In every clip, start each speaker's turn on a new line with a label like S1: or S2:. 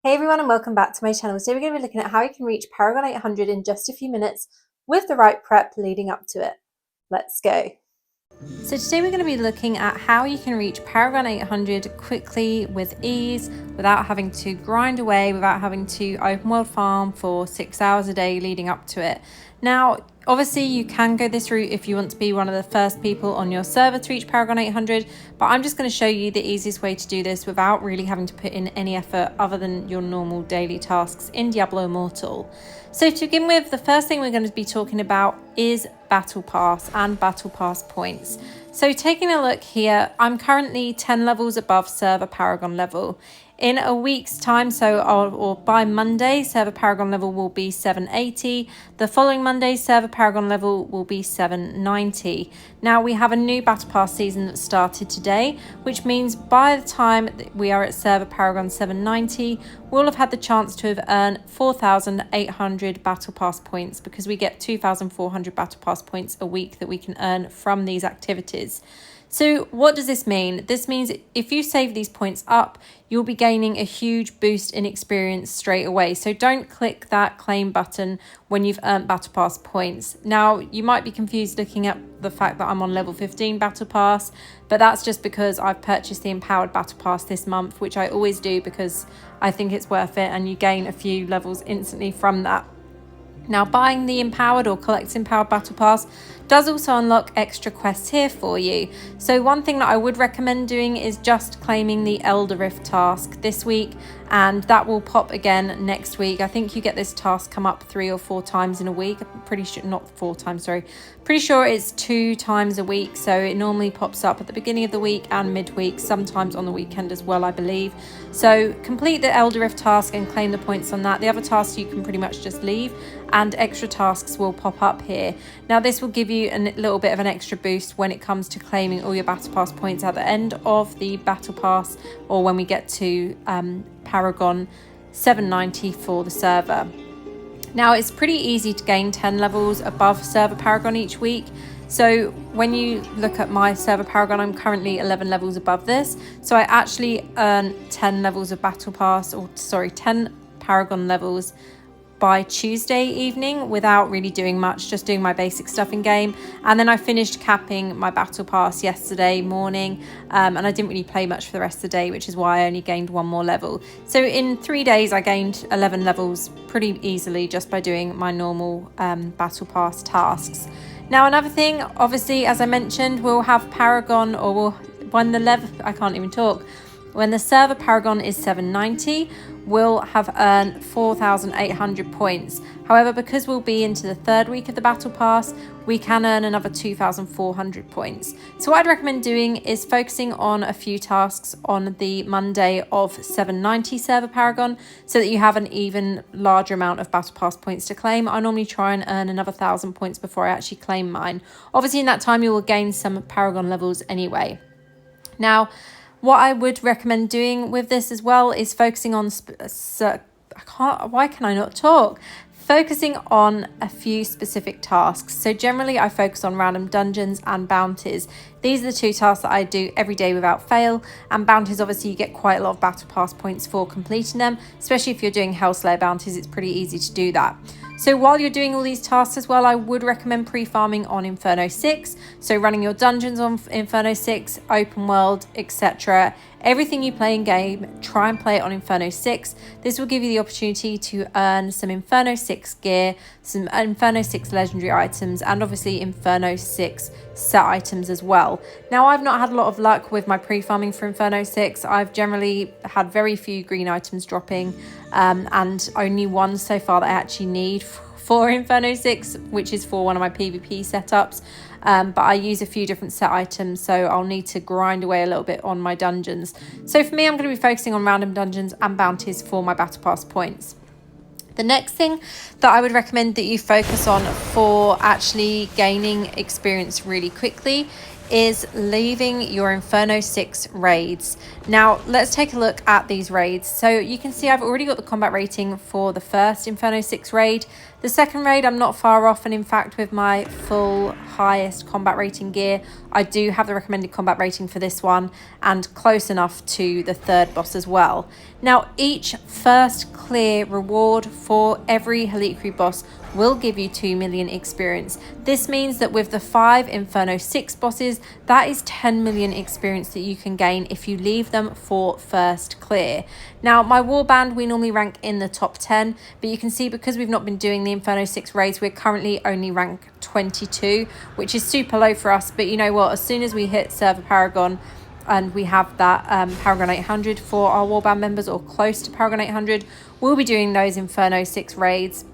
S1: Hey everyone and welcome back to my channel. Today we're going to be looking at how you can reach Paragon 800 in just a few minutes with the right prep leading up to it. Let's go. So today we're going to be looking at how you can reach Paragon 800 quickly with ease without having to grind away, without having to open world farm for 6 hours a day leading up to it. Now, obviously you can go this route if you want to be one of the first people on your server to reach Paragon 800, but I'm just going to show you the easiest way to do this without really having to put in any effort other than your normal daily tasks in Diablo Immortal. So to begin with, the first thing we're going to be talking about is Battle Pass and Battle Pass points. So taking a look here, I'm currently 10 levels above server Paragon level. In a week's time, or by Monday, server Paragon level will be 780. The following Monday, server Paragon level will be 790. Now we have a new Battle Pass season that started today, which means by the time we are at server Paragon 790, we'll have had the chance to have earned 4,800 Battle Pass points, because we get 2,400 Battle Pass points a week that we can earn from these activities. So what does this mean? This means if you save these points up, you'll be gaining a huge boost in experience straight away. So don't click that claim button when you've earned Battle Pass points. Now, you might be confused looking at the fact that I'm on level 15 Battle Pass, but that's just because I've purchased the Empowered Battle Pass this month, which I always do because I think it's worth it and you gain a few levels instantly from that. Now, buying the Empowered or collecting Empowered Battle Pass does also unlock extra quests here for you. So one thing that I would recommend doing is just claiming the Elder Rift task this week, and that will pop again next week. I think you get this task come up 3 or 4 times in a week. I'm pretty sure, not 4 times, sorry. Pretty sure it's 2 times a week. So it normally pops up at the beginning of the week and midweek, sometimes on the weekend as well, I believe. So complete the Elder Rift task and claim the points on that. The other tasks you can pretty much just leave, and extra tasks will pop up here. Now this will give you a little bit of an extra boost when it comes to claiming all your Battle Pass points at the end of the Battle Pass, or when we get to Paragon 790 for the server. Now it's pretty easy to gain 10 levels above server Paragon each week. So when you look at my server Paragon, I'm currently 11 levels above this. So I actually earn 10 levels of Battle Pass, 10 Paragon levels by Tuesday evening without really doing much, just doing my basic stuff in game. And then I finished capping my Battle Pass yesterday morning, and I didn't really play much for the rest of the day, which is why I only gained 1 more level. So in 3 days I gained 11 levels pretty easily just by doing my normal Battle Pass tasks. Now another thing, obviously, as I mentioned, we'll have Paragon, when the server Paragon is 790, we'll have earned 4,800 points. However, because we'll be into the 3rd week of the Battle Pass, we can earn another 2,400 points. So what I'd recommend doing is focusing on a few tasks on the Monday of 790 server Paragon, so that you have an even larger amount of Battle Pass points to claim. I normally try and earn another 1,000 points before I actually claim mine. Obviously in that time you will gain some Paragon levels anyway. Now, what I would recommend doing with this as well is focusing on focusing on a few specific tasks. So generally I focus on random dungeons and bounties. These are the 2 tasks that I do every day without fail, and bounties, obviously you get quite a lot of Battle Pass points for completing them, especially if you're doing Hellslayer bounties. It's pretty easy to do that. So while you're doing all these tasks as well, I would recommend pre-farming on Inferno 6. So running your dungeons on Inferno 6, open world, etc. Everything you play in game, try and play it on Inferno 6. This will give you the opportunity to earn some Inferno 6 gear, some Inferno 6 legendary items, and obviously Inferno 6 set items as well. Now, I've not had a lot of luck with my pre-farming for Inferno 6. I've generally had very few green items dropping, and only 1 so far that I actually need for Inferno 6, which is for one of my PvP setups. But I use a few different set items, so I'll need to grind away a little bit on my dungeons. So for me, I'm going to be focusing on random dungeons and bounties for my Battle Pass points. The next thing that I would recommend that you focus on for actually gaining experience really quickly is leaving your Inferno 6 raids. Now let's take a look at these raids. So you can see I've already got the combat rating for the first Inferno 6 raid. The second raid I'm not far off, and in fact with my full highest combat rating gear I do have the recommended combat rating for this one, and close enough to the third boss as well. Now each first clear reward for every Helliquary boss will give you 2 million experience. This means that with the 5 Inferno 6 bosses, that is 10 million experience that you can gain if you leave them for first clear. Now my warband, we normally rank in the top 10, but you can see because we've not been doing the Inferno 6 raids, we're currently only rank 22, which is super low for us. But you know what, as soon as we hit server Paragon and we have that Paragon 800 for our warband members, or close to Paragon 800, we'll be doing those Inferno 6 raids.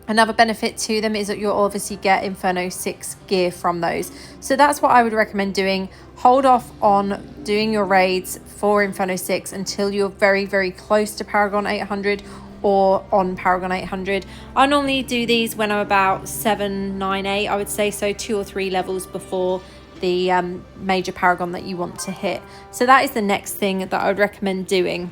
S1: Another benefit to them is that you'll obviously get Inferno 6 gear from those. So that's what I would recommend doing. Hold off on doing your raids for Inferno 6 until you're very, very close to Paragon 800 or on Paragon 800. I normally do these when I'm about 7, 9, 8, I would say, so 2 or 3 levels before the major Paragon that you want to hit. So that is the next thing that I would recommend doing.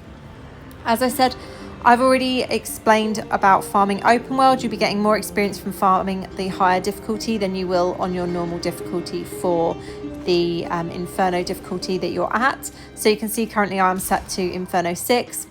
S1: As I said, I've already explained about farming open world. You'll be getting more experience from farming the higher difficulty than you will on your normal difficulty for the Inferno difficulty that you're at. So you can see currently I'm set to Inferno 6.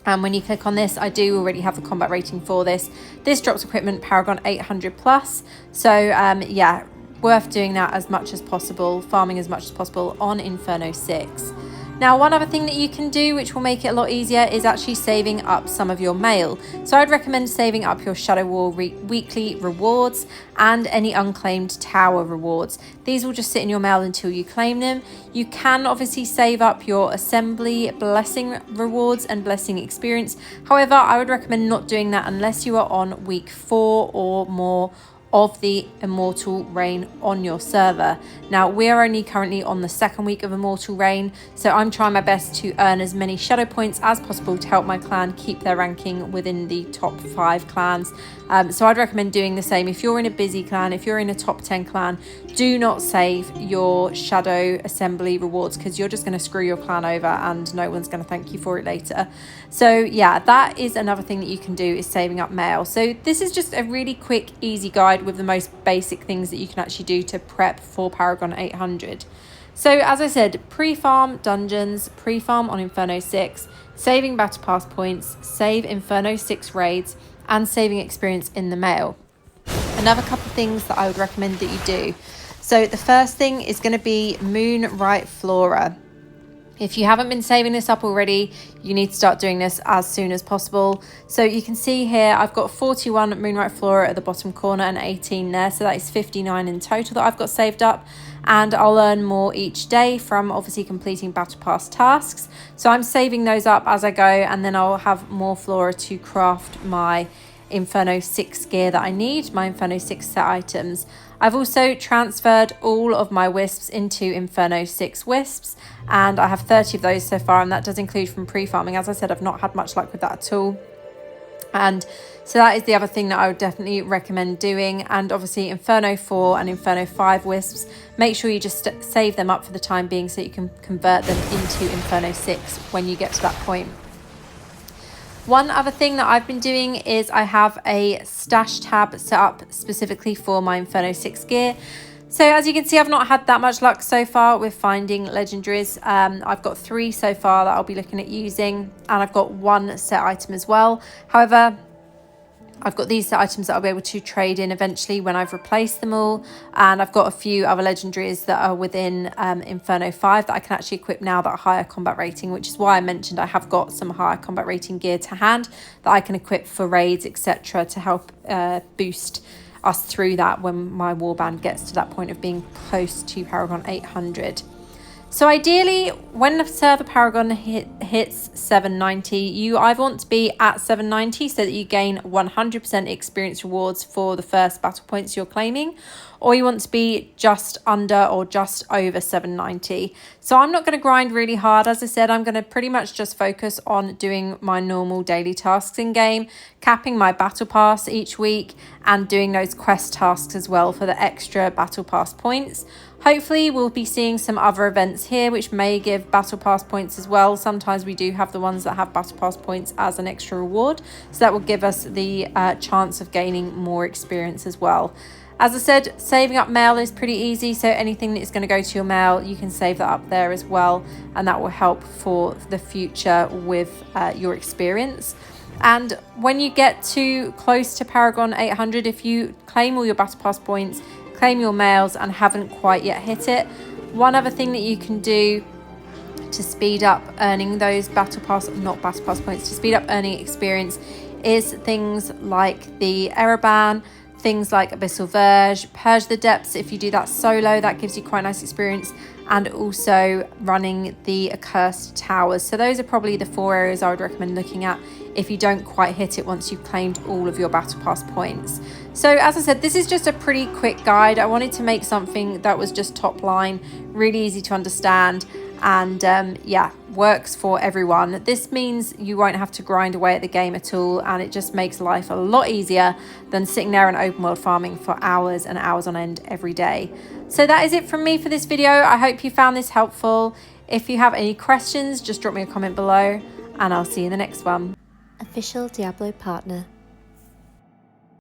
S1: And when you click on this, I do already have the combat rating for this. This drops equipment Paragon 800 plus. So yeah, worth doing that as much as possible, farming as much as possible on Inferno 6. Now, one other thing that you can do, which will make it a lot easier, is actually saving up some of your mail. So I'd recommend saving up your Shadow War weekly rewards and any unclaimed tower rewards. These will just sit in your mail until you claim them. You can obviously save up your assembly blessing rewards and blessing experience. However, I would recommend not doing that unless you are on week 4 or more of the Immortal Reign on your server. Now we are only currently on the 2nd week of Immortal Reign, so I'm trying my best to earn as many shadow points as possible to help my clan keep their ranking within the top 5 clans. So I'd recommend doing the same. If you're in a busy clan, if you're in a top 10 clan, do not save your shadow assembly rewards, because you're just going to screw your clan over and no one's going to thank you for it later. So yeah, that is another thing that you can do, is saving up mail. So this is just a really quick, easy guide with the most basic things that you can actually do to prep for Paragon 800. So as I said, pre-farm dungeons, pre-farm on Inferno 6, saving battle pass points, save Inferno 6 raids, and saving experience in the mail. Another couple of things that I would recommend that you do. So the first thing is going to be Moonright Flora. If you haven't been saving this up already, you need to start doing this as soon as possible. So you can see here, I've got 41 Moonright Flora at the bottom corner and 18 there. So that is 59 in total that I've got saved up. And I'll earn more each day from obviously completing Battle Pass tasks. So I'm saving those up as I go, and then I'll have more Flora to craft my Inferno 6 gear that I need, my Inferno 6 set items. I've also transferred all of my wisps into Inferno 6 wisps, and I have 30 of those so far, and that does include from pre-farming. As I said, I've not had much luck with that at all. And so that is the other thing that I would definitely recommend doing. And obviously Inferno 4 and Inferno 5 wisps, make sure you just save them up for the time being so you can convert them into Inferno 6 when you get to that point. One other thing that I've been doing is I have a stash tab set up specifically for my Inferno 6 gear. So as you can see, I've not had that much luck so far with finding legendaries. I've got 3 so far that I'll be looking at using, and I've got 1 set item as well. However, I've got these set items that I'll be able to trade in eventually when I've replaced them all. And I've got a few other legendaries that are within Inferno 5 that I can actually equip now that are higher combat rating, which is why I mentioned I have got some higher combat rating gear to hand that I can equip for raids, etc., to help boost us through that when my warband gets to that point of being close to Paragon 800. So ideally, when the server Paragon hits 790, you either want to be at 790 so that you gain 100% experience rewards for the first battle points you're claiming, or you want to be just under or just over 790. So I'm not going to grind really hard. As I said, I'm going to pretty much just focus on doing my normal daily tasks in game, capping my battle pass each week, and doing those quest tasks as well for the extra battle pass points. Hopefully we'll be seeing some other events here which may give battle pass points as well. Sometimes we do have the ones that have battle pass points as an extra reward, so that will give us the chance of gaining more experience as well. As I said, saving up mail is pretty easy, so anything that is going to go to your mail, you can save that up there as well, and that will help for the future with your experience. And when you get too close to Paragon 800, if you claim all your battle pass points, claim your mails and haven't quite yet hit it, one other thing that you can do to speed up earning those to speed up earning experience is things like the error ban, things like Abyssal Verge, Purge the Depths. If you do that solo, that gives you quite nice experience, and also running the Accursed Towers. So those are probably the 4 areas I would recommend looking at if you don't quite hit it once you've claimed all of your battle pass points. So as I said, this is just a pretty quick guide. I wanted to make something that was just top line, really easy to understand, and yeah, works for everyone. This means you won't have to grind away at the game at all, and it just makes life a lot easier than sitting there and open world farming for hours and hours on end every day. So that is it from me for this video. I hope you found this helpful. If you have any questions, just drop me a comment below, and I'll see you in the next one.
S2: Official Diablo partner.